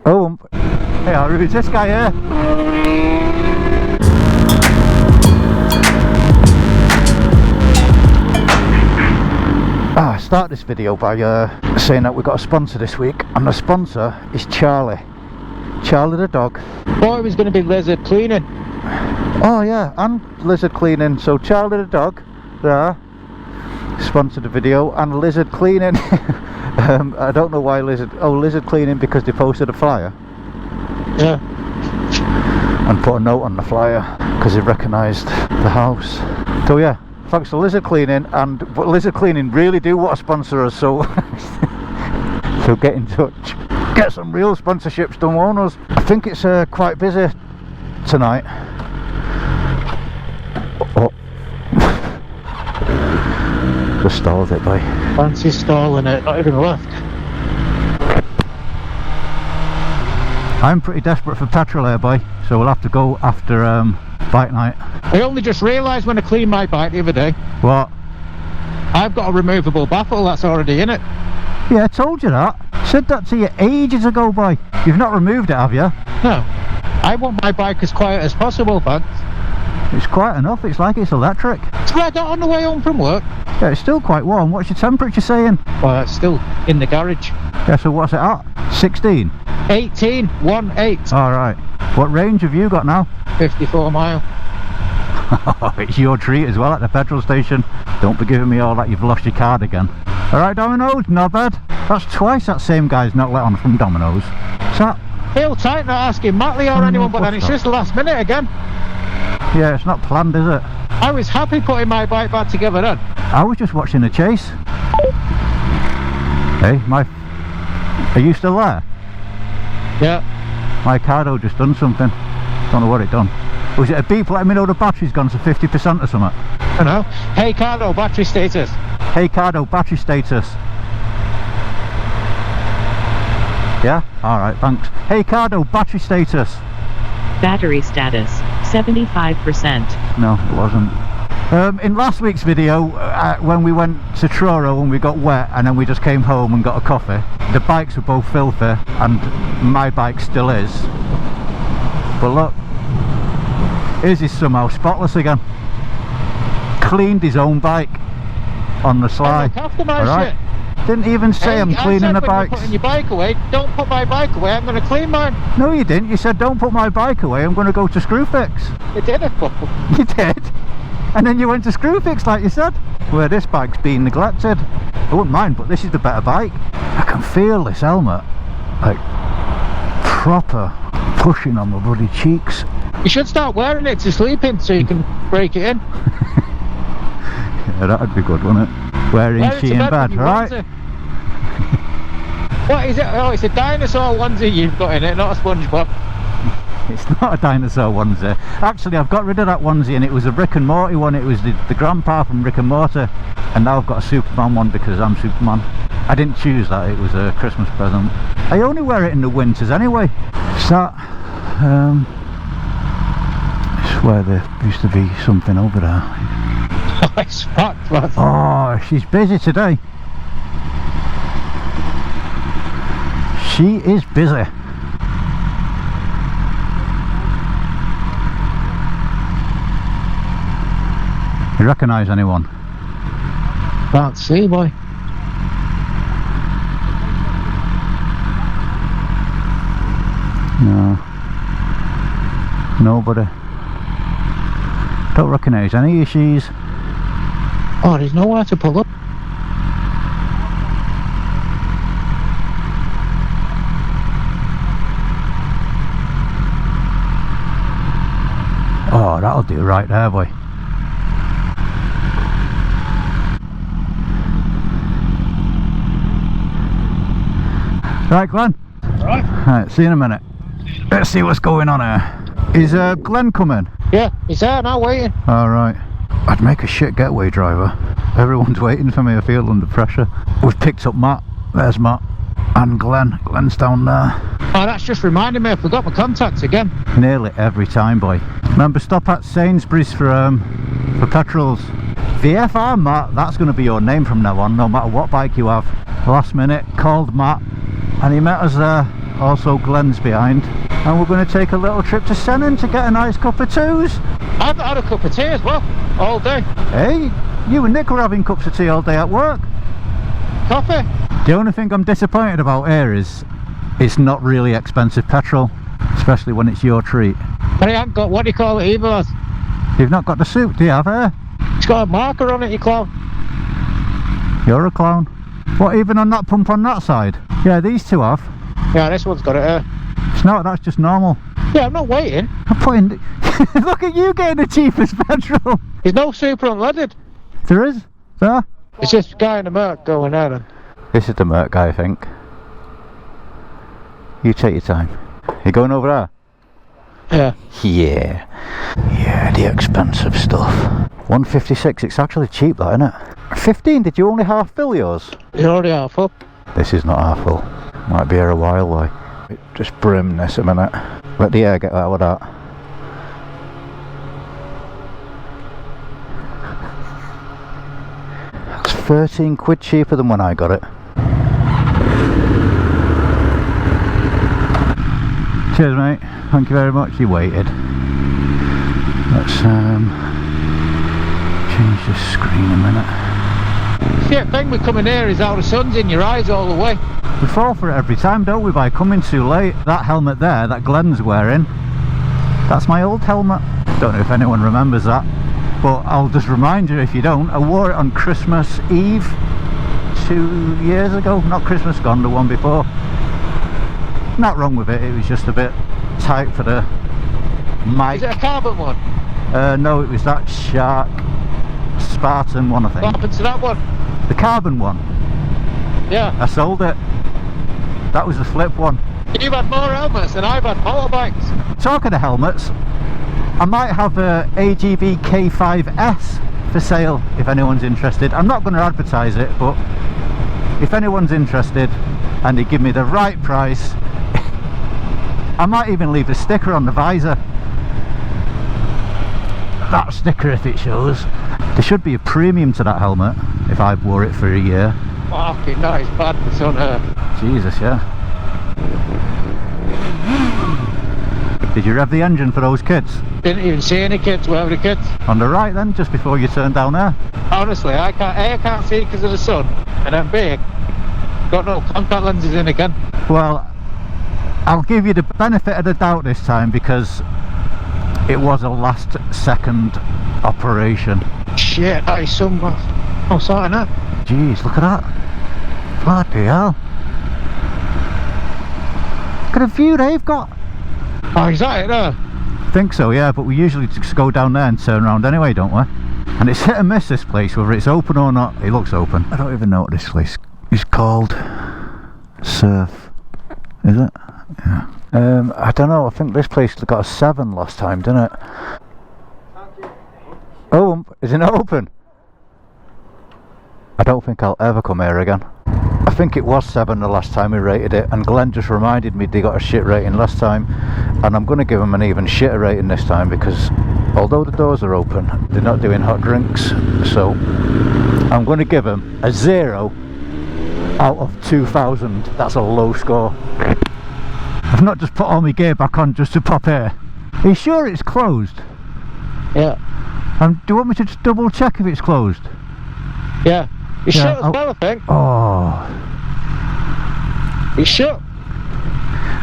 Oh, hey, who's this guy here? I start this video by saying that we've got a sponsor this week, and the sponsor is Charlie the dog. Thought it was going to be lizard cleaning. Oh yeah, and lizard cleaning. So Charlie the dog there sponsored the video, and lizard cleaning. I don't know why lizard cleaning, because they posted a flyer. Yeah. And put a note on the flyer because they recognised the house. So yeah, thanks to lizard cleaning, but lizard cleaning really do want to sponsor us, so so get in touch. Get some real sponsorships done on us. I think it's quite busy tonight. Oh. Just stalled it, boy. Fancy stalling it, not even left. I'm pretty desperate for petrol here, boy, so we'll have to go after bike night. I only just realised when I cleaned my bike the other day. What? I've got a removable baffle that's already in it. Yeah, I told you that. Said that to you ages ago, boy. You've not removed it, have you? No. I want my bike as quiet as possible, thanks. It's quiet enough, it's like it's electric. It's red hot on the way home from work. Yeah, it's still quite warm. What's your temperature saying? Well, it's still in the garage. Yeah, so what's it at? 16? 18, 1-8. Alright. What range have you got now? 54 mile. It's your treat as well at the petrol station. Don't be giving me all that you've lost your card again. Alright, Domino's, not bad. That's twice that same guy's not let on from Domino's. So Feel tight not asking Matley or anyone, but then it's just the last minute again. Yeah, it's not planned, is it? I was happy putting my bike back together then. I was just watching the chase. Hey, are you still there? Yeah. My Cardo just done something. Don't know what it done. Was it a beep letting me know the battery's gone to 50% or something? I know. Hey Cardo, battery status. Hey Cardo, battery status. Yeah? Alright, thanks. Hey Cardo, battery status. Battery status, 75%. No, it wasn't. In last week's video, when we went to Truro and we got wet and then we just came home and got a coffee, the bikes were both filthy, and my bike still is. But look, his is somehow spotless again. Cleaned his own bike on the sly. Alright. Didn't even say I'm cleaning the bikes. You're putting your bike away, don't put my bike away, I'm going to clean mine. No you didn't, you said don't put my bike away, I'm going to go to Screwfix. You did it. You did? And then you went to Screwfix like you said. Where this bike's being neglected. I wouldn't mind, but this is the better bike. I can feel this helmet like proper pushing on my bloody cheeks. You should start wearing it to sleep in so you can break it in. Yeah, that'd be good, wouldn't it? Wearing she in bed, right? What is it? Oh, it's a dinosaur onesie you've got in it, not a SpongeBob. It's not a dinosaur onesie. Actually, I've got rid of that onesie and it was a Rick and Morty one. It was the grandpa from Rick and Morty. And now I've got a Superman one because I'm Superman. I didn't choose that, it was a Christmas present. I only wear it in the winters anyway. It's that, it's where there used to be something over there. Oh, it's fucked, man. Oh, she's busy today. She is busy. You recognise anyone? Can't see, boy. No. Nobody. Don't recognise any of she's. Oh, there's nowhere to pull up. Oh, that'll do right there, boy. Right, Glenn? Right, see you in a minute. Let's see what's going on here. Is Glenn coming? Yeah, he's there now waiting. Alright. I'd make a shit getaway driver. Everyone's waiting for me, I feel under pressure. We've picked up Matt. There's Matt. And Glenn. Glenn's down there. Oh, that's just reminded me I forgot my contacts again. Nearly every time, boy. Remember, stop at Sainsbury's for petrols. VFR Matt, that's going to be your name from now on, no matter what bike you have. Last minute, called Matt, and he met us there. Also Glenn's behind, and we're going to take a little trip to Sennen to get a nice cup of twos. I've had a cup of tea as well, all day. Hey, you and Nick were having cups of tea all day at work. Coffee. The only thing I'm disappointed about here is it's not really expensive petrol, especially when it's your treat. But I haven't got, what do you call it either, lads? You've not got the suit, do you have here? It's got a marker on it, you clown. You're a clown. What, even on that pump on that side? Yeah, these two have. Yeah, this one's got it here. It's not, that's just normal. Yeah, I'm not waiting. I'm putting... Look at you getting the cheapest petrol. There's no super unleaded. There is? There? It's just a guy in the Merc going there then. This is the Merc guy, I think. You take your time. You going over there? Yeah. Yeah. Yeah, the expensive stuff. 156, it's actually cheap that, isn't it? 15, did you only half fill yours? You already are full. This is not half full. Might be here a while, why? Just brim this a minute. Let the air get out of that. That's 13 quid cheaper than when I got it. Cheers mate, thank you very much, you waited. Let's change the screen a minute. See, the thing with coming here is how the sun's in your eyes all the way. We fall for it every time, don't we, by coming too late. That helmet there, that Glenn's wearing, that's my old helmet. Don't know if anyone remembers that, but I'll just remind you if you don't, I wore it on Christmas Eve 2 years ago. Not Christmas gone, the one before. Not wrong with it, it was just a bit tight for the mic. Is it a carbon one? No, it was that Shark Spartan one, I think. What happened to that one? The carbon one. Yeah. I sold it. That was the flip one. You've had more helmets than I've had motorbikes. Talking of helmets, I might have a AGV K5S for sale if anyone's interested. I'm not going to advertise it, but if anyone's interested and they give me the right price, I might even leave a sticker on the visor. That sticker, if it shows. There should be a premium to that helmet if I wore it for a year. Fucking nice badness on her. Jesus, yeah. Did you rev the engine for those kids? Didn't even see any kids. Where were the kids? On the right then, just before you turn down there. Honestly, I can't see because of the sun, and I'm big. Got no contact lenses in again. Well, I'll give you the benefit of the doubt this time because it was a last second operation. Shit, that is some... Oh, sorry, that. Jeez, look at that. Bloody hell. Look at the view they've got. Oh, is that it there? I think so, yeah, but we usually just go down there and turn around anyway, don't we? And it's hit and miss, this place, whether it's open or not. It looks open. I don't even know what this place is called. Surf. Is it? Yeah. I don't know, I think this place got a 7 last time, didn't it? Oh, is it not open? I don't think I'll ever come here again. I think it was 7 the last time we rated it, and Glenn just reminded me they got a shit rating last time, and I'm going to give them an even shitter rating this time because although the doors are open, they're not doing hot drinks, so I'm going to give them a 0 out of 2,000. That's a low score. I've not just put all my gear back on just to pop here. Are you sure it's closed? Yeah. Do you want me to just double check if it's closed? Yeah. It's Yeah, shut as well, I think. Oh. It's shut.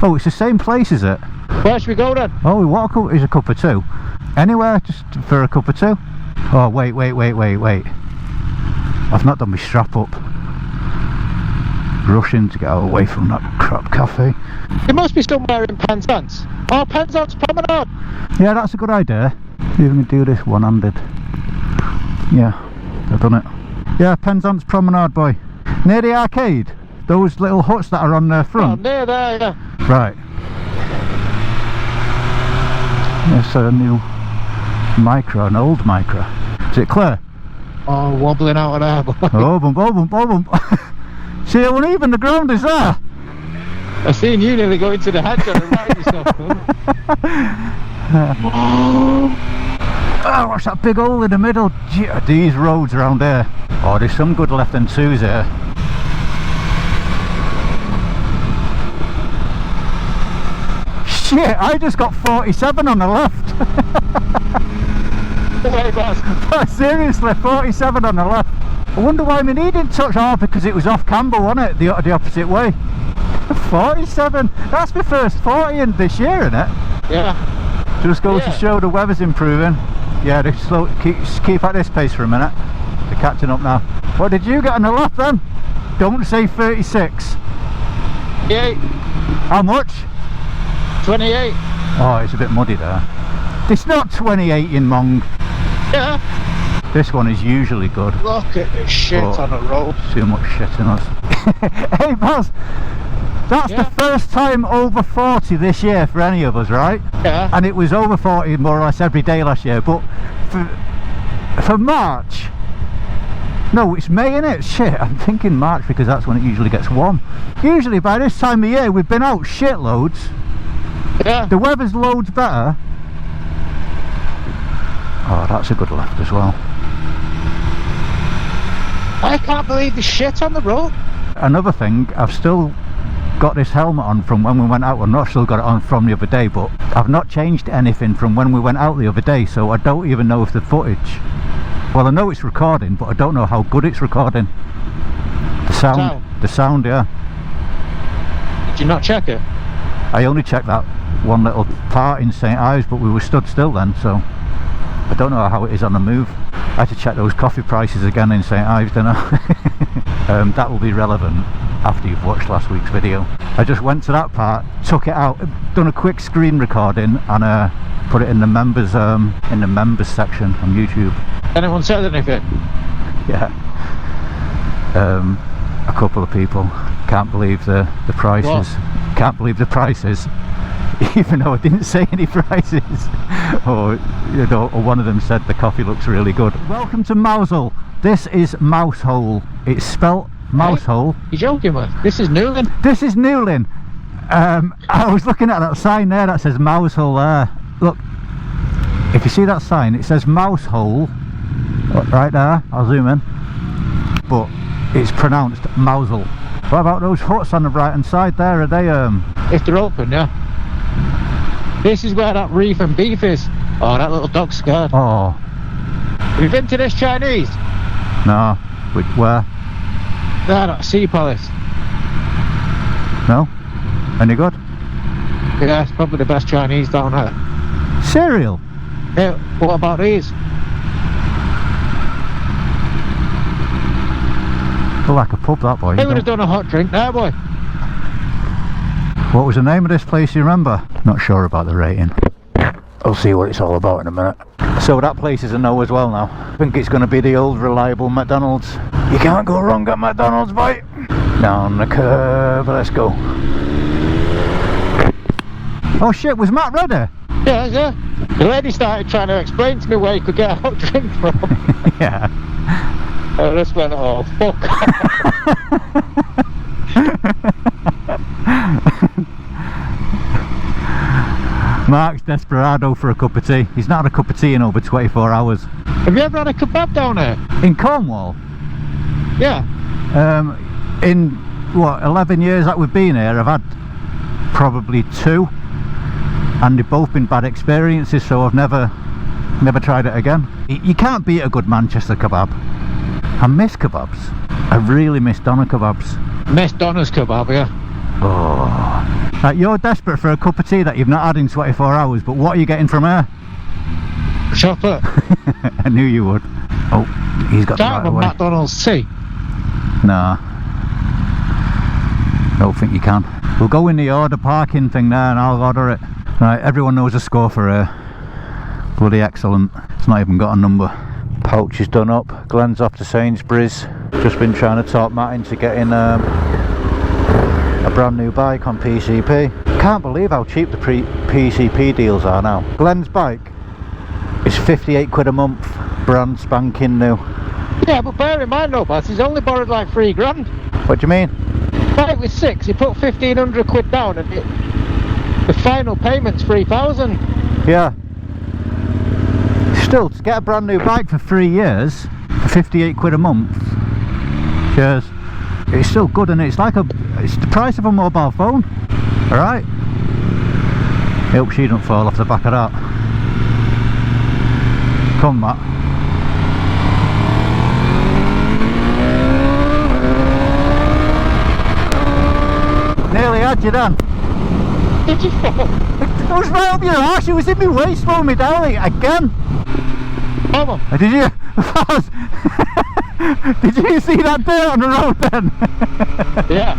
Oh, it's the same place, is it? Where should we go then? Oh, what is a cup of two? Anywhere, just for a cup of two? Oh, wait. I've not done my strap up. Rushing to get away from that crap cafe. It must be somewhere in Penzance. Oh, Penzance Promenade. Yeah, that's a good idea. You can do this one-handed. Yeah, I've done it. Yeah, Penzance Promenade, boy. Near the arcade. Those little huts that are on the front. Oh, near there, yeah. Right. Yes, a new Micro, an old Micro. Is it clear? Oh, wobbling out of there, boy. Oh, bump. See how uneven the ground is there? I've seen you nearly go into the hedge and right yourself. Oh, what's that big hole in the middle? Gee, these roads around here. Oh, there's some good left and twos here. Shit, I just got 47 on the left. Seriously, 47 on the left. I wonder why my knee didn't touch. Oh, because it was off camber, wasn't it? The opposite way. 47. That's my first 40 in this year, isn't it? Yeah. Just goes to show the weather's improving. Yeah, they keep at this pace for a minute. They're catching up now. What did you get on the left then? Don't say 36. 28. How much? 28. Oh, it's a bit muddy there. It's not 28 in Mong. Yeah. This one is usually good. Look at the shit on the road. Too much shit in us. Hey Baz, that's the first time over 40 this year for any of us, right? Yeah. And it was over 40 more or less every day last year, but for March, no, it's May, innit? Shit, I'm thinking March because that's when it usually gets warm. Usually by this time of year we've been out shitloads. Yeah. The weather's loads better. Oh, that's a good left as well. I can't believe the shit on the road. Another thing, I've still got this helmet on from when we went out. Well, I've still got it on from the other day, but I've not changed anything from when we went out the other day, so I don't even know if the footage... Well, I know it's recording, but I don't know how good it's recording. The sound, yeah. Did you not check it? I only checked that one little part in St. Ives, but we were stood still then, so I don't know how it is on the move. I had to check those coffee prices again in St. Ives, didn't I? That will be relevant after you've watched last week's video. I just went to that part, took it out, done a quick screen recording, and put it in the members section on YouTube. Anyone said anything? Yeah. A couple of people can't believe the prices. What? Can't believe the prices. Even though I didn't say any prices. Or, you know, or one of them said the coffee looks really good. Welcome to Mousehole. This is Mousehole. It's spelt Mousehole. You're joking, man. This is Newlyn. This is Newlyn. I was looking at that sign there that says Mousehole there. Look, if you see that sign, it says Mousehole right there. I'll zoom in. But it's pronounced Mousehole. What about those huts on the right hand side there? Are they If they're open, yeah. This is where that reef and beef is. Oh, that little dog's scared. Oh. Have you been to this Chinese? No. Where? There, that Sea Palace. No? Any good? Yeah, it's probably the best Chinese down there. Cereal? Yeah, what about these? Feel like a pub, that boy. They would have done a hot drink there, boy. What was the name of this place, you remember? Not sure about the rating. I'll see what it's all about in a minute. So that place is a no as well now. I think it's going to be the old reliable McDonald's. You can't go wrong at McDonald's, boy. Down the curve, let's go. Oh shit, was Matt ready? Yeah. The lady started trying to explain to me where you could get a hot drink from. Yeah. I just went, oh fuck. Mark's desperado for a cup of tea. He's not had a cup of tea in over 24 hours. Have you ever had a kebab down there? In Cornwall? Yeah. In what, 11 years that we've been here, I've had probably 2, and they've both been bad experiences, so I've never tried it again. You can't beat a good Manchester kebab. I miss kebabs. I really miss doner kebabs. Miss Donna's kebab, yeah. Oh. Like, you're desperate for a cup of tea that you've not had in 24 hours, but what are you getting from her? Chocolate. I knew you would. Oh, he's got Can't the right have a away. McDonald's tea. Nah. Don't think you can. We'll go in the order parking thing there and I'll order it. Right, everyone knows the score for her. Bloody excellent. It's not even got a number. Pouch is done up. Glenn's off to Sainsbury's. Just been trying to talk Matt into getting a brand new bike on PCP. Can't believe how cheap the PCP deals are now. Glenn's bike is 58 quid a month, brand spanking new. Yeah, but bear in mind though, Baz, he's only borrowed like £3 grand. What do you mean? Bike was 6, he put 1,500 quid down and the final payment's 3,000. Yeah. Still, to get a brand new bike for 3 years, for 58 quid a month, cheers. It's still good, and it's the price of a mobile phone. Alright? Hope she don't fall off the back of that. Come, Matt. Nearly had you then. Did you fall? It was right up your arse. It was in my waist, throwing me down again. Come on. Did you? Did you see that dirt on the road then? Yeah.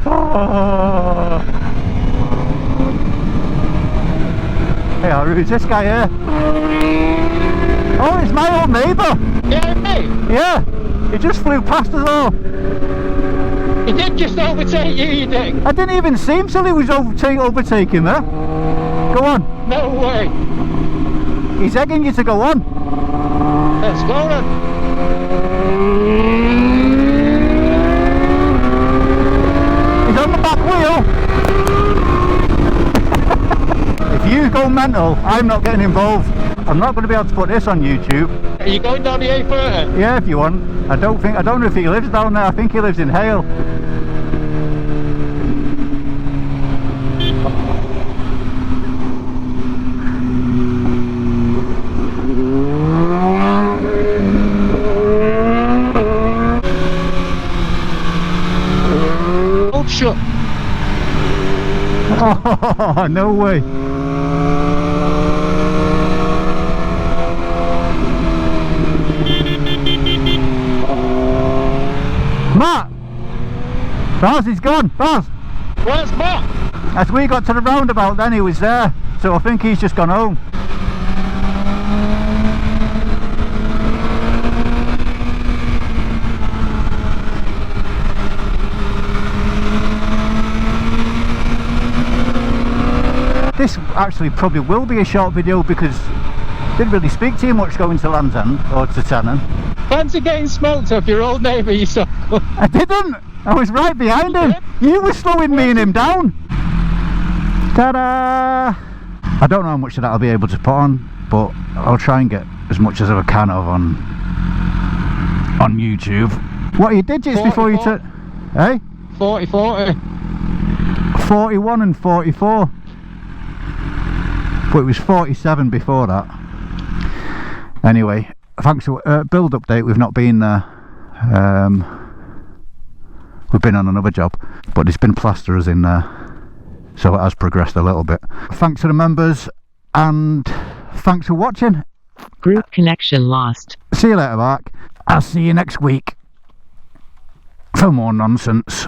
Oh. Hey, who's this guy here? Oh, it's my old neighbour. Yeah, me. Yeah, he just flew past us all. He did just overtake you, you dick. I didn't even see him till he was overtaking me. Go on. No way. He's egging you to go on. Let's go then. He's on the back wheel. If you go mental, I'm not getting involved. I'm not going to be able to put this on YouTube. Are you going down the A30? Yeah, if you want. I don't know if he lives down there. I think he lives in Hale. Oh, shut. Oh, no way. Matt! Baz, he's gone. Baz! Where's Matt? As we got to the roundabout then he was there. So I think he's just gone home. This actually probably will be a short video because I didn't really speak to you much going to Land's End or to Sennen. Fancy getting smoked off your old neighbour, you saw. I didn't! I was right behind him! You were slowing me and him down! Ta-da! I don't know how much of that I'll be able to put on, but I'll try and get as much as I can of on YouTube. What are your digits 40, before you took? Eh? 40. 41 and 44. But it was 47 before that. Anyway, thanks for build update. We've not been there. We've been on another job, but there's been plasterers in there, so it has progressed a little bit. Thanks to the members and thanks for watching. Group connection lost. See you later, Mark. I'll see you next week for more nonsense.